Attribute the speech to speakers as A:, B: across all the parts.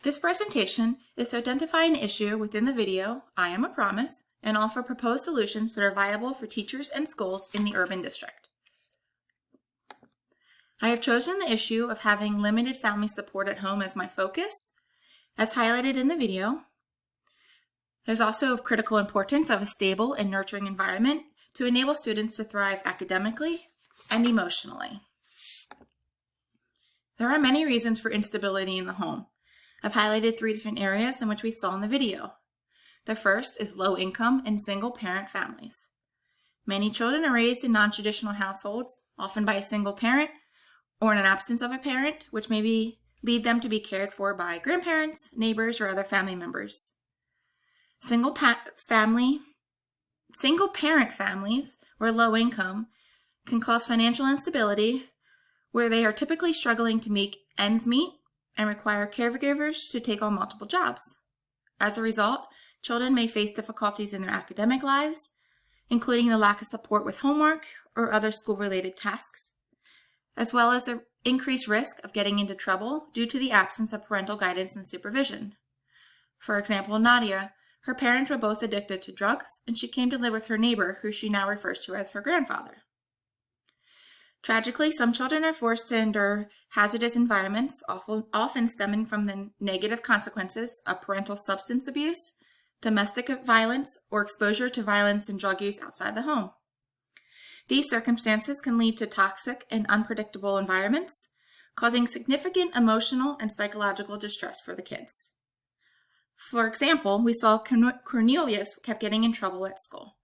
A: This presentation is to identify an issue within the video, I Am a Promise, and offer proposed solutions that are viable for teachers and schools in the urban district. I have chosen the issue of having limited family support at home as my focus, as highlighted in the video. There's also of critical importance of a stable and nurturing environment to enable students to thrive academically and emotionally. There are many reasons for instability in the home. I've highlighted 3 different areas in which we saw in the video. The first is low income and single parent families. Many children are raised in non-traditional households, often by a single parent or in an absence of a parent, which may lead them to be cared for by grandparents, neighbors, or other family members. Single parent families or low income can cause financial instability where they are typically struggling to make ends meet and require caregivers to take on multiple jobs. As a result, children may face difficulties in their academic lives, including the lack of support with homework or other school-related tasks, as well as the increased risk of getting into trouble due to the absence of parental guidance and supervision. For example, Nadia, her parents were both addicted to drugs, and she came to live with her neighbor, who she now refers to as her grandfather. Tragically, some children are forced to endure hazardous environments, often stemming from the negative consequences of parental substance abuse, domestic violence, or exposure to violence and drug use outside the home. These circumstances can lead to toxic and unpredictable environments, causing significant emotional and psychological distress for the kids. For example, we saw Cornelius kept getting in trouble at school.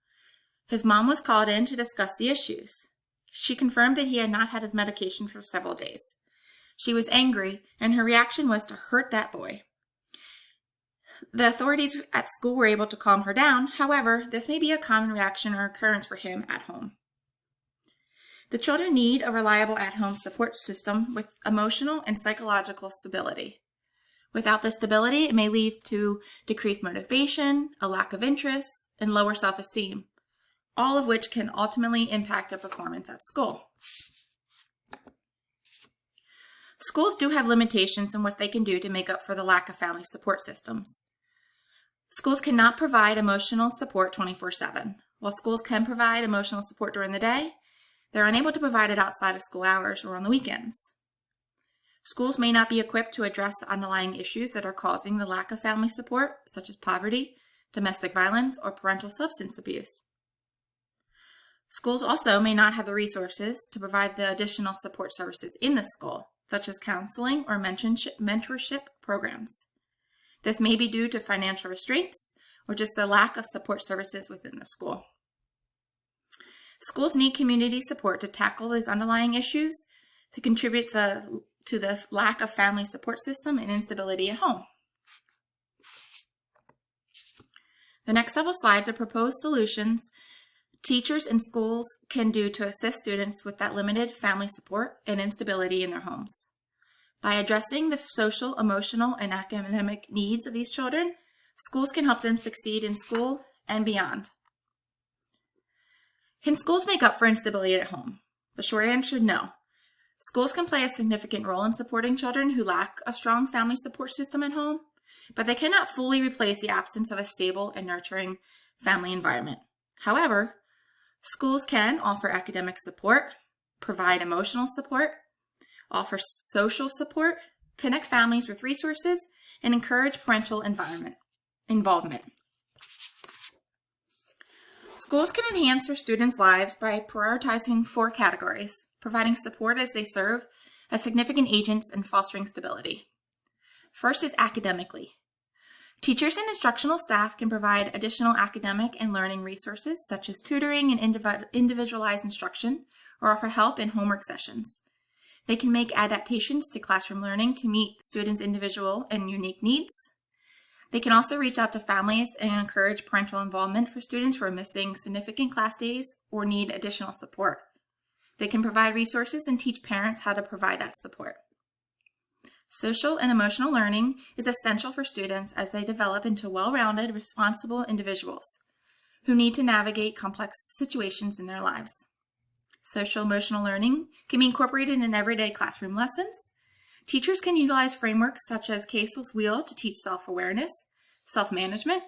A: His mom was called in to discuss the issues. She confirmed that he had not had his medication for several days. She was angry, and her reaction was to hurt that boy. The authorities at school were able to calm her down. However, this may be a common reaction or occurrence for him at home. The children need a reliable at-home support system with emotional and psychological stability. Without this stability, it may lead to decreased motivation, a lack of interest, and lower self-esteem, all of which can ultimately impact their performance at school. Schools do have limitations in what they can do to make up for the lack of family support systems. Schools cannot provide emotional support 24/7. While schools can provide emotional support during the day, they're unable to provide it outside of school hours or on the weekends. Schools may not be equipped to address the underlying issues that are causing the lack of family support, such as poverty, domestic violence, or parental substance abuse. Schools also may not have the resources to provide the additional support services in the school, such as counseling or mentorship programs. This may be due to financial restraints or just the lack of support services within the school. Schools need community support to tackle these underlying issues to contribute to the lack of family support system and instability at home. The next several slides are proposed solutions teachers and schools can do to assist students with that limited family support and instability in their homes. By addressing the social, emotional, and academic needs of these children, schools can help them succeed in school and beyond. Can schools make up for instability at home? The short answer, no. Schools can play a significant role in supporting children who lack a strong family support system at home, but they cannot fully replace the absence of a stable and nurturing family environment. However, schools can offer academic support, provide emotional support, offer social support, connect families with resources, and encourage parental involvement. Schools can enhance their students' lives by prioritizing 4 categories, providing support as they serve as significant agents in fostering stability. First is academically. Teachers and instructional staff can provide additional academic and learning resources such as tutoring and individualized instruction or offer help in homework sessions. They can make adaptations to classroom learning to meet students' individual and unique needs. They can also reach out to families and encourage parental involvement for students who are missing significant class days or need additional support. They can provide resources and teach parents how to provide that support. Social and emotional learning is essential for students as they develop into well-rounded, responsible individuals who need to navigate complex situations in their lives. Social emotional learning can be incorporated in everyday classroom lessons. Teachers can utilize frameworks such as Casel's Wheel to teach self-awareness, self-management,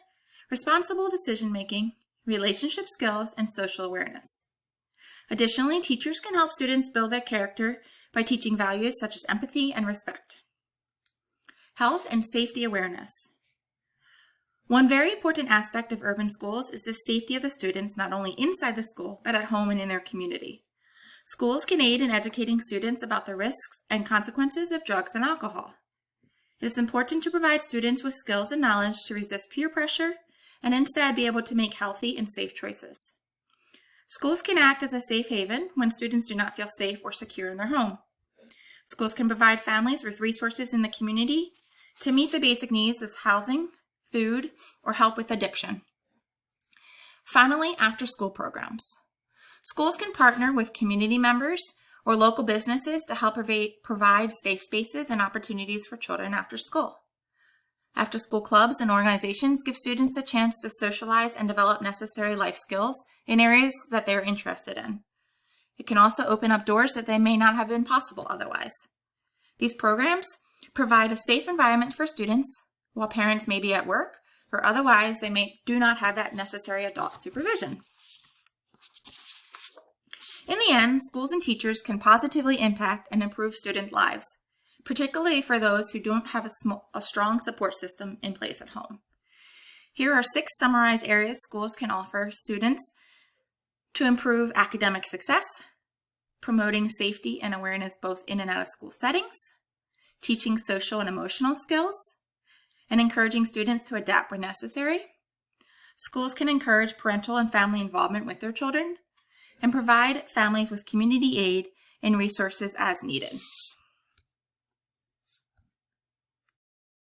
A: responsible decision-making, relationship skills, and social awareness. Additionally, teachers can help students build their character by teaching values such as empathy and respect. Health and safety awareness. One very important aspect of urban schools is the safety of the students not only inside the school, but at home and in their community. Schools can aid in educating students about the risks and consequences of drugs and alcohol. It is important to provide students with skills and knowledge to resist peer pressure and instead be able to make healthy and safe choices. Schools can act as a safe haven when students do not feel safe or secure in their home. Schools can provide families with resources in the community to meet the basic needs as housing, food, or help with addiction. Finally, after-school programs. Schools can partner with community members or local businesses to help provide safe spaces and opportunities for children after school. After-school clubs and organizations give students a chance to socialize and develop necessary life skills in areas that they're interested in. It can also open up doors that they may not have been possible otherwise. These programs provide a safe environment for students while parents may be at work or otherwise they do not have that necessary adult supervision. In the end, schools and teachers can positively impact and improve student lives, particularly for those who don't have a strong support system in place at home. Here are 6 summarized areas schools can offer students to improve academic success, promoting safety and awareness both in and out of school settings, teaching social and emotional skills, and encouraging students to adapt when necessary. Schools can encourage parental and family involvement with their children, and provide families with community aid and resources as needed.